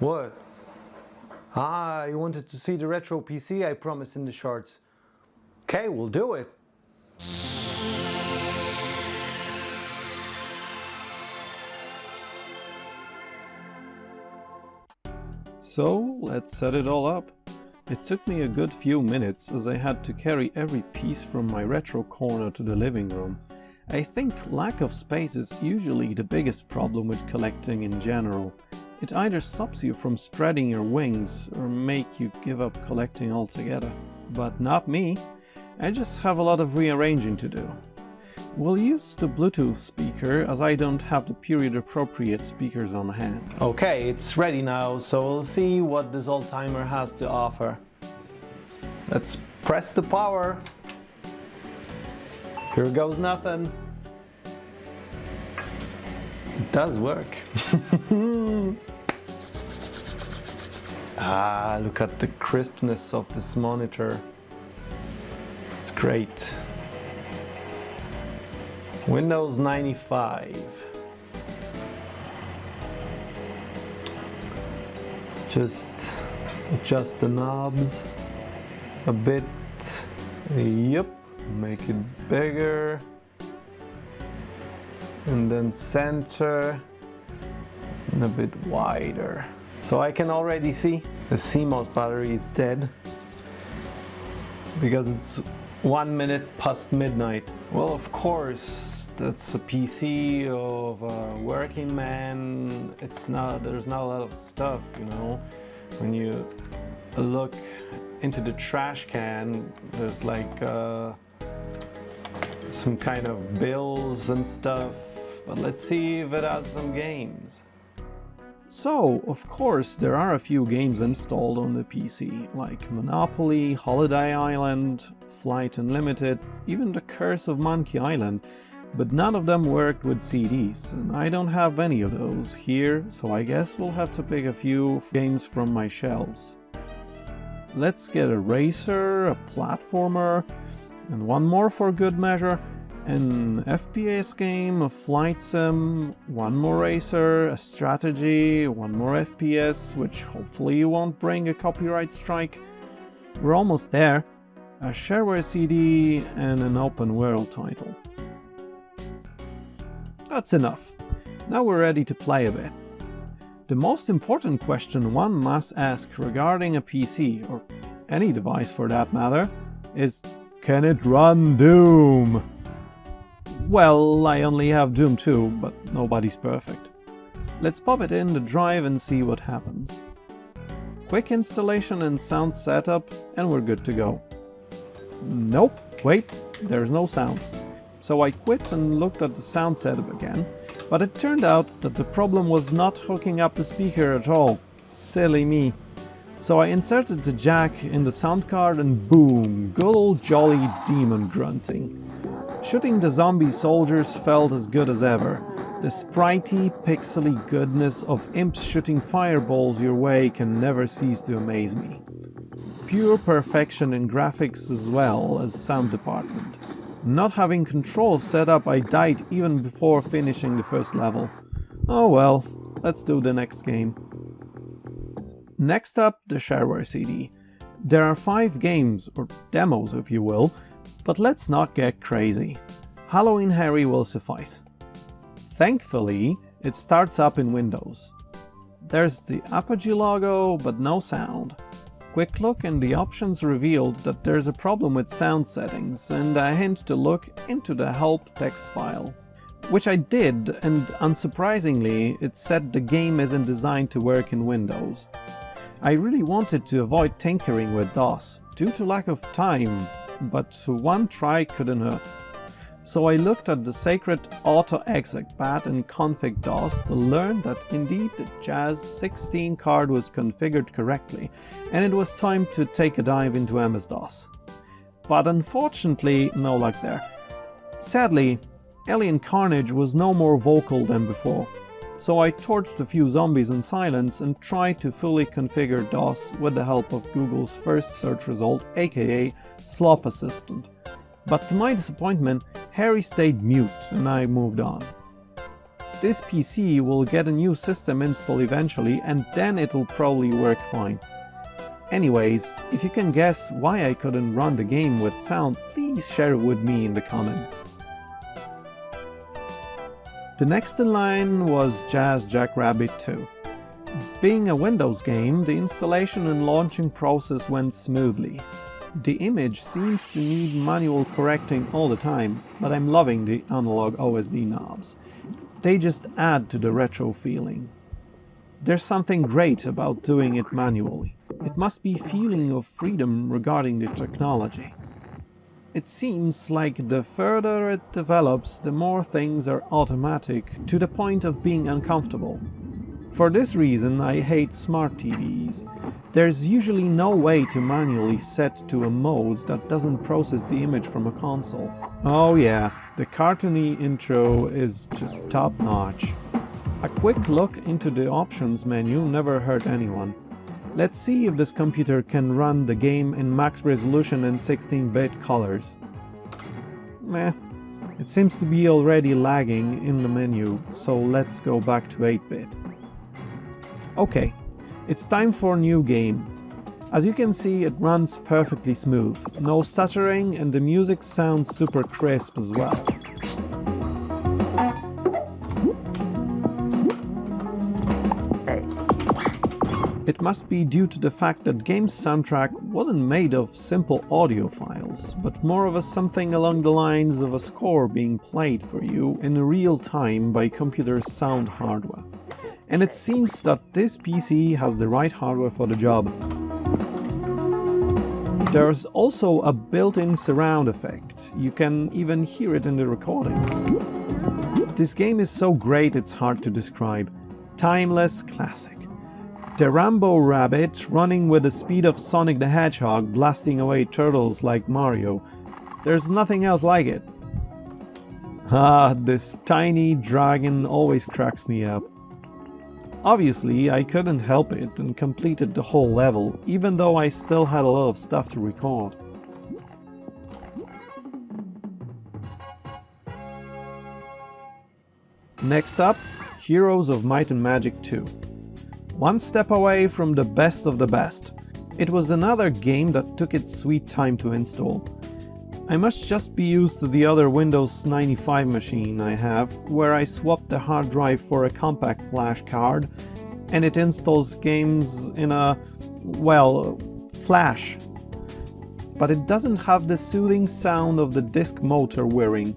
What? Ah, you wanted to see the retro PC I promised in the shorts. Okay, we'll do it. So, let's set it all up. It took me a good few minutes as I had to carry every piece from my retro corner to the living room. I think lack of space is usually the biggest problem with collecting in general. It either stops you from spreading your wings or make you give up collecting altogether. But not me. I just have a lot of rearranging to do. We'll use the Bluetooth speaker as I don't have the period appropriate speakers on hand. Okay, it's ready now, so we'll see what this old timer has to offer. Let's press the power. Here goes nothing. It does work. Ah, look at the crispness of this monitor. It's great. Windows 95. Just adjust the knobs a bit. Yep, make it bigger. And then center and a bit wider. So I can already see the CMOS battery is dead because it's 1 minute past midnight. Well, of course, that's a PC of a working man. There's not a lot of stuff, you know. When you look into the trash can, there's like some kind of bills and stuff. But let's see if it has some games. So, of course, there are a few games installed on the PC, like Monopoly, Holiday Island, Flight Unlimited, even The Curse of Monkey Island, but none of them worked with CDs, and I don't have any of those here, so I guess we'll have to pick a few games from my shelves. Let's get a racer, a platformer, and one more for good measure. An FPS game, a flight sim, one more racer, a strategy, one more FPS, which hopefully won't bring a copyright strike. We're almost there. A Shareware CD and an open world title. That's enough. Now we're ready to play a bit. The most important question one must ask regarding a PC, or any device for that matter, is: can it run Doom? Well, I only have Doom 2, but nobody's perfect. Let's pop it in the drive and see what happens. Quick installation and sound setup, and we're good to go. Nope, wait, there's no sound. So I quit and looked at the sound setup again, but it turned out that the problem was not hooking up the speaker at all. Silly me. So I inserted the jack in the sound card and boom, good old jolly demon grunting. Shooting the zombie soldiers felt as good as ever. The spritey, pixely goodness of imps shooting fireballs your way can never cease to amaze me. Pure perfection in graphics as well as sound department. Not having controls set up, I died even before finishing the first level. Oh well, let's do the next game. Next up, the Shareware CD. There are 5 games, or demos if you will, but let's not get crazy. Halloween Harry will suffice. Thankfully, it starts up in Windows. There's the Apogee logo, but no sound. Quick look and the options revealed that there's a problem with sound settings and a hint to look into the help text file. Which I did, and unsurprisingly, it said the game isn't designed to work in Windows. I really wanted to avoid tinkering with DOS, due to lack of time, but one try couldn't hurt. So I looked at the sacred auto-exec-bat in config DOS to learn that indeed the Jazz 16 card was configured correctly, and it was time to take a dive into MS-DOS. But unfortunately, no luck there. Sadly, Alien Carnage was no more vocal than before, so I torched a few zombies in silence and tried to fully configure DOS with the help of Google's first search result, aka Slop Assistant. But to my disappointment, Harry stayed mute and I moved on. this PC will get a new system install eventually, and then it'll probably work fine. Anyways, if you can guess why I couldn't run the game with sound, please share it with me in the comments. The next in line was Jackrabbit 2. Being a Windows game, the installation and launching process went smoothly. The image seems to need manual correcting all the time, but I'm loving the analog OSD knobs. They just add to the retro feeling. There's something great about doing it manually. It must be a feeling of freedom regarding the technology. It seems like the further it develops, the more things are automatic to the point of being uncomfortable. For this reason, I hate smart TVs. There's usually no way to manually set to a mode that doesn't process the image from a console. Oh yeah, the cartoony intro is just top notch. A quick look into the options menu never hurt anyone. Let's see if this computer can run the game in max resolution and 16-bit colors. Meh. It seems to be already lagging in the menu, so let's go back to 8-bit. Okay, it's time for a new game. As you can see, it runs perfectly smooth, no stuttering, and the music sounds super crisp as well. It must be due to the fact that game's soundtrack wasn't made of simple audio files, but more of something along the lines of a score being played for you in real time by computer's sound hardware. And it seems that this PC has the right hardware for the job. There's also a built-in surround effect. You can even hear it in the recording. This game is so great it's hard to describe. Timeless classic. The Rambo rabbit running with the speed of Sonic the Hedgehog, blasting away turtles like Mario. There's nothing else like it. Ah, this tiny dragon always cracks me up. Obviously, I couldn't help it and completed the whole level, even though I still had a lot of stuff to record. Next up, Heroes of Might and Magic 2. One step away from the best of the best. It was another game that took its sweet time to install. I must just be used to the other Windows 95 machine I have, where I swapped the hard drive for a compact flash card, and it installs games in a, well, flash. But it doesn't have the soothing sound of the disk motor whirring.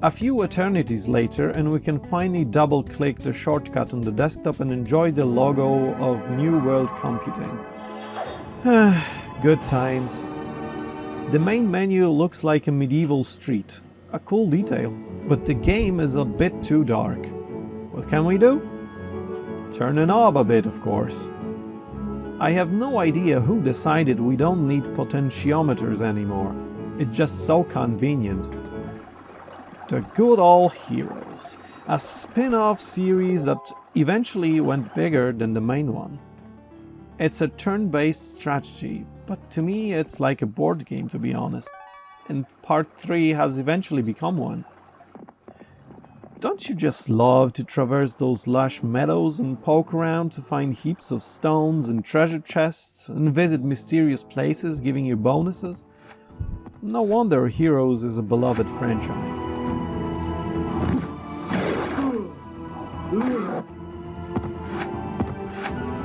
A few eternities later, and we can finally double-click the shortcut on the desktop and enjoy the logo of New World Computing. Good times. The main menu looks like a medieval street. A cool detail. But the game is a bit too dark. What can we do? Turn the knob a bit, of course. I have no idea who decided we don't need potentiometers anymore. It's just so convenient. The Good Old Heroes, a spin-off series that eventually went bigger than the main one. It's a turn-based strategy, but to me it's like a board game, to be honest, and part 3 has eventually become one. Don't you just love to traverse those lush meadows and poke around to find heaps of stones and treasure chests and visit mysterious places giving you bonuses? No wonder Heroes is a beloved franchise.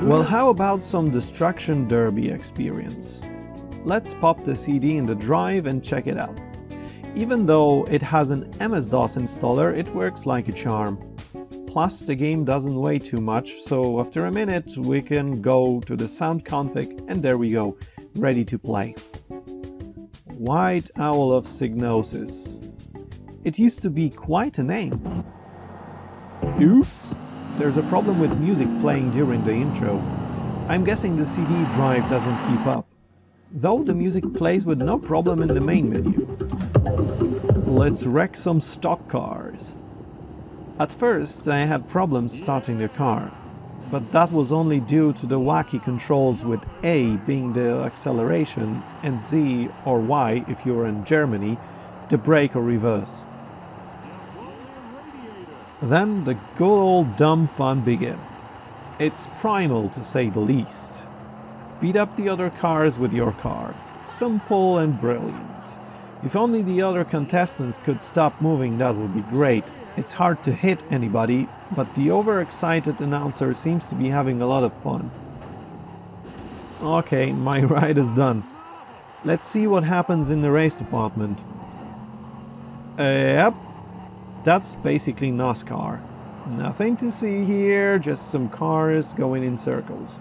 Well, how about some Destruction Derby experience? Let's pop the CD in the drive and check it out. Even though it has an MS-DOS installer, it works like a charm. Plus, the game doesn't weigh too much, so after a minute we can go to the sound config and there we go, ready to play. White Owl of Signosis. It used to be quite a name. Oops! There's a problem with music playing during the intro. I'm guessing the CD drive doesn't keep up. Though the music plays with no problem in the main menu. Let's wreck some stock cars. At first I had problems starting the car, but that was only due to the wacky controls, with A being the acceleration and Z or Y if you're in Germany, the brake or reverse. Then the good old dumb fun begins. It's primal to say the least. Beat up the other cars with your car. Simple and brilliant. If only the other contestants could stop moving, that would be great. It's hard to hit anybody, but the overexcited announcer seems to be having a lot of fun. Okay, my ride is done. Let's see what happens in the race department. Yep, that's basically NASCAR. Nothing to see here, just some cars going in circles.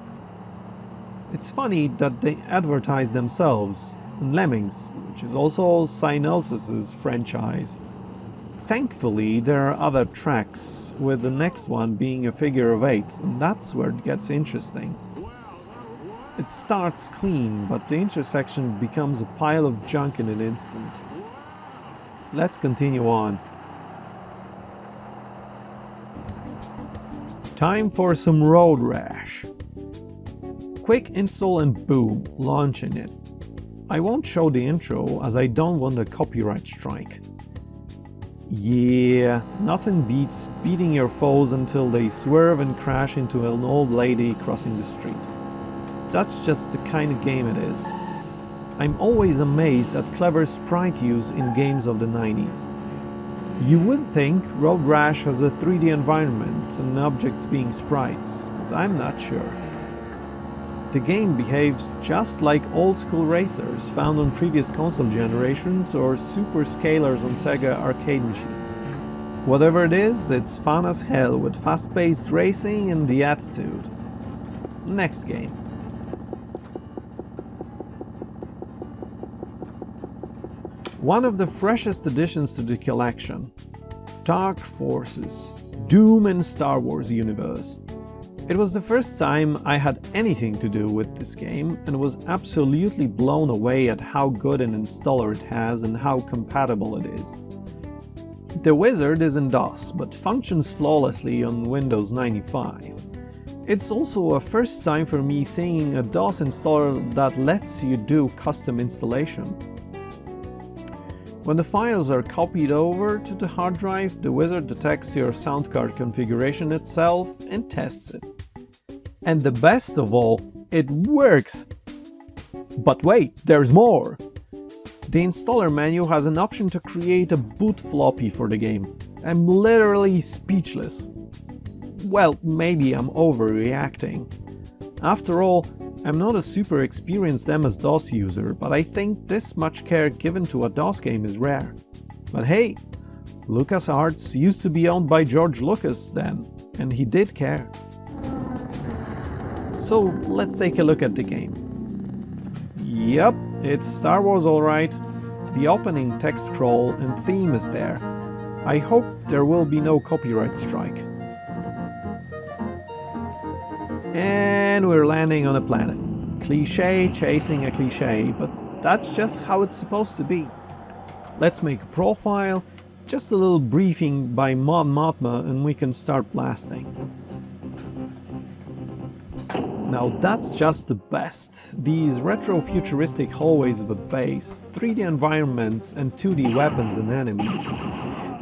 It's funny that they advertise themselves in Lemmings, which is also Synelsis's franchise. Thankfully, there are other tracks, with the next one being a figure of 8, and that's where it gets interesting. It starts clean, but the intersection becomes a pile of junk in an instant. Let's continue on. Time for some Road Rash. Quick install and boom, launching it. I won't show the intro as I don't want a copyright strike. Yeah, nothing beats beating your foes until they swerve and crash into an old lady crossing the street. That's just the kind of game it is. I'm always amazed at clever sprite use in games of the 90s. You would think Road Rash has a 3D environment and objects being sprites, but I'm not sure. The game behaves just like old-school racers found on previous console generations or super scalers on Sega arcade machines. Whatever it is, it's fun as hell with fast-paced racing and the attitude. Next game. One of the freshest additions to the collection. Dark Forces, Doom in Star Wars universe. It was the first time I had anything to do with this game and was absolutely blown away at how good an installer it has and how compatible it is. The wizard is in DOS but functions flawlessly on Windows 95. It's also a first time for me seeing a DOS installer that lets you do custom installation. When the files are copied over to the hard drive, the wizard detects your sound card configuration itself and tests it. And the best of all, it works! But wait, there's more! The installer menu has an option to create a boot floppy for the game. I'm literally speechless. Well, maybe I'm overreacting. After all, I'm not a super experienced MS-DOS user, but I think this much care given to a DOS game is rare. But hey, LucasArts used to be owned by George Lucas then, and he did care. So let's take a look at the game. Yep, it's Star Wars alright. The opening text scroll and theme is there. I hope there will be no copyright strike. And we're landing on a planet. Cliché chasing a cliché, but that's just how it's supposed to be. Let's make a profile, just a little briefing by Mon Mothma, and we can start blasting. Now that's just the best. These retro-futuristic hallways of a base, 3D environments and 2D weapons and enemies.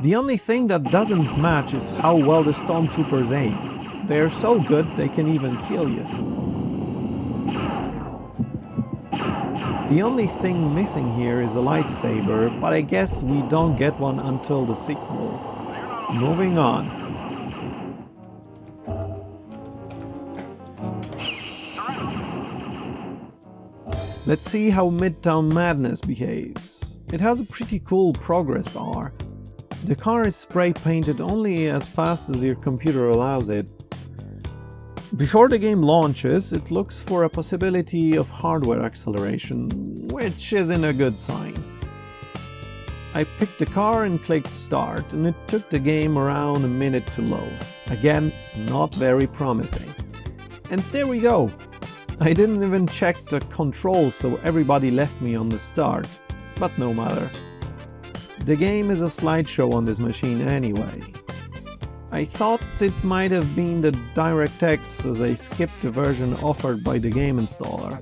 The only thing that doesn't match is how well the stormtroopers aim. They are so good they can even kill you. The only thing missing here is a lightsaber, but I guess we don't get one until the sequel. Moving on. Let's see how Midtown Madness behaves. It has a pretty cool progress bar. The car is spray painted only as fast as your computer allows it. Before the game launches, it looks for a possibility of hardware acceleration, which isn't a good sign. I picked the car and clicked start, and it took the game around a minute to load. Again, not very promising. And there we go! I didn't even check the controls, so everybody left me on the start, but no matter. The game is a slideshow on this machine anyway. I thought it might have been the DirectX as I skipped the version offered by the game installer.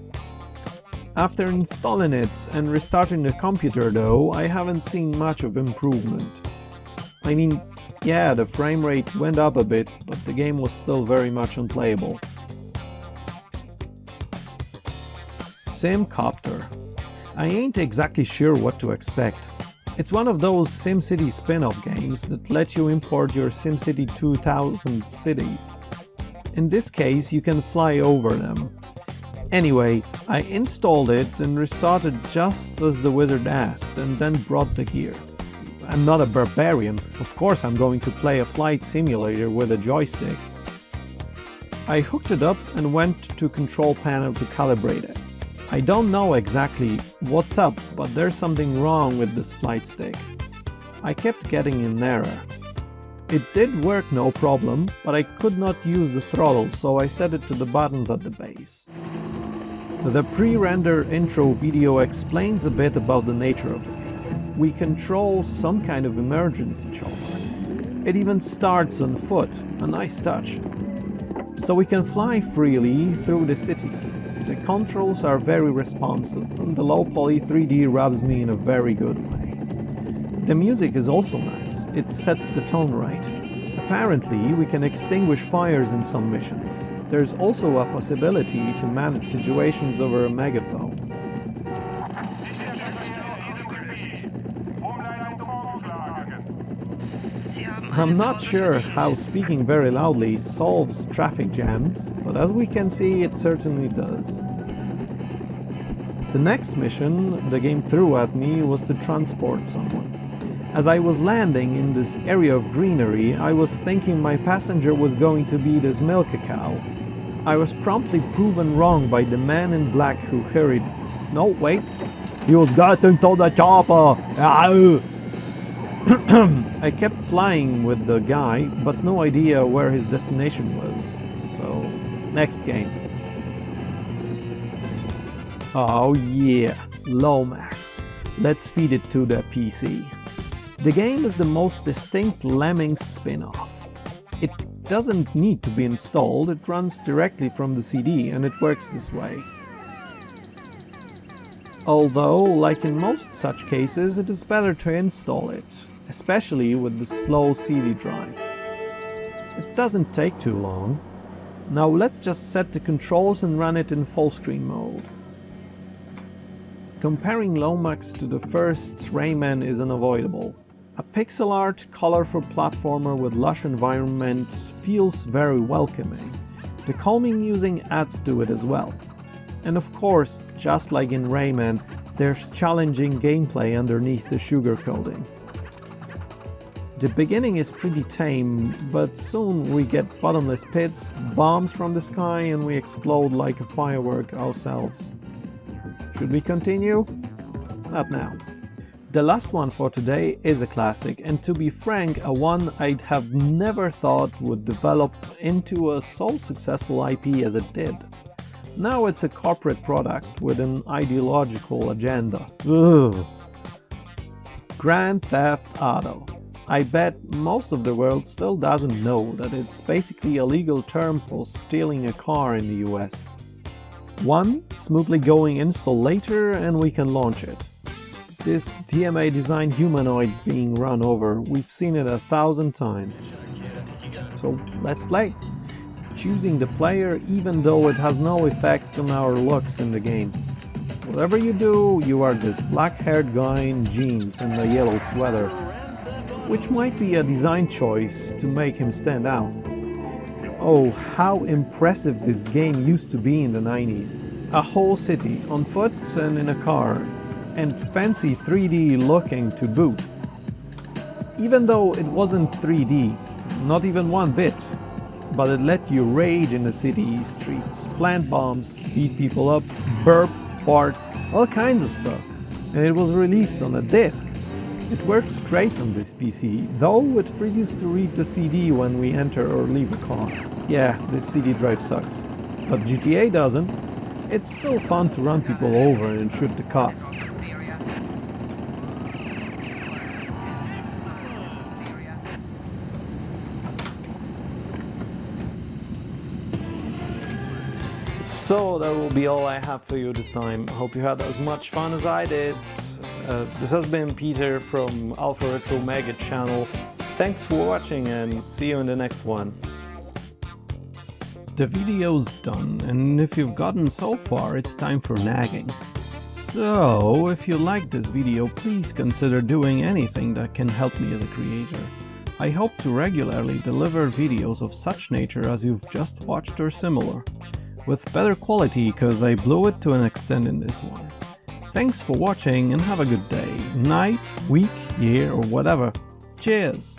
After installing it and restarting the computer though, I haven't seen much of improvement. I mean, Yeah, the frame rate went up a bit, but the game was still very much unplayable. Copter. I ain't exactly sure what to expect. It's one of those SimCity spin-off games that let you import your SimCity 2000 cities. In this case, you can fly over them. Anyway, I installed it and restarted just as the wizard asked, and then brought the gear. I'm not a barbarian, of course I'm going to play a flight simulator with a joystick. I hooked it up and went to control panel to calibrate it. I don't know exactly what's up, but there's something wrong with this flight stick. I kept getting an error. It did work no problem, but I could not use the throttle, so I set it to the buttons at the base. The pre-render intro video explains a bit about the nature of the game. We control some kind of emergency chopper. It even starts on foot, a nice touch. So we can fly freely through the city. The controls are very responsive, and the low poly 3D rubs me in a very good way. The music is also nice, it sets the tone right. Apparently, we can extinguish fires in some missions. There's also a possibility to manage situations over a megaphone. I'm not sure how speaking very loudly solves traffic jams, but as we can see, it certainly does. The next mission the game threw at me was to transport someone. As I was landing in this area of greenery, I was thinking my passenger was going to be this milk cow. I was promptly proven wrong by the man in black who hurried. No, wait. He was getting to the chopper! I kept flying with the guy, but no idea where his destination was. So, next game. Oh yeah, Lomax. Let's feed it to the PC. The game is the most distinct Lemmings spin-off. It doesn't need to be installed, it runs directly from the CD and it works this way. Although, like in most such cases, it is better to install it, especially with the slow CD drive. It doesn't take too long. Now let's just set the controls and run it in full screen mode. Comparing Lomax to the first Rayman is unavoidable. A pixel art, colorful platformer with lush environment feels very welcoming. The calming music adds to it as well. And of course, just like in Rayman, there's challenging gameplay underneath the sugarcoating. The beginning is pretty tame, but soon we get bottomless pits, bombs from the sky, and we explode like a firework ourselves. Should we continue? Not now. The last one for today is a classic, and to be frank, a one I'd have never thought would develop into a so successful IP as it did. Now it's a corporate product with an ideological agenda. Ugh. Grand Theft Auto. I bet most of the world still doesn't know that it's basically a legal term for stealing a car in the US. One smoothly going install later and we can launch it. This DMA designed humanoid being run over, we've seen it 1,000 times. So let's play. Choosing the player even though it has no effect on our looks in the game. Whatever you do, you are this black-haired guy in jeans and a yellow sweater, which might be a design choice to make him stand out. Oh, how impressive this game used to be in the 90s. A whole city, on foot and in a car, and fancy 3D looking to boot. Even though it wasn't 3D, not even one bit, but it let you rage in the city streets, plant bombs, beat people up, burp, fart, all kinds of stuff. And it was released on a disc. It works great on this PC, though it freezes to read the CD when we enter or leave a car. Yeah, this CD drive sucks. But GTA doesn't. It's still fun to run people over and shoot the cops. So that will be all I have for you this time. Hope you had as much fun as I did. This has been Peter from Alpha Retro Mega channel. Thanks for watching and see you in the next one. The video's done, and if you've gotten so far, it's time for nagging. So, if you liked this video, please consider doing anything that can help me as a creator. I hope to regularly deliver videos of such nature as you've just watched or similar, with better quality cause I blew it to an extent in this one. Thanks for watching and have a good day, night, week, year or whatever. Cheers!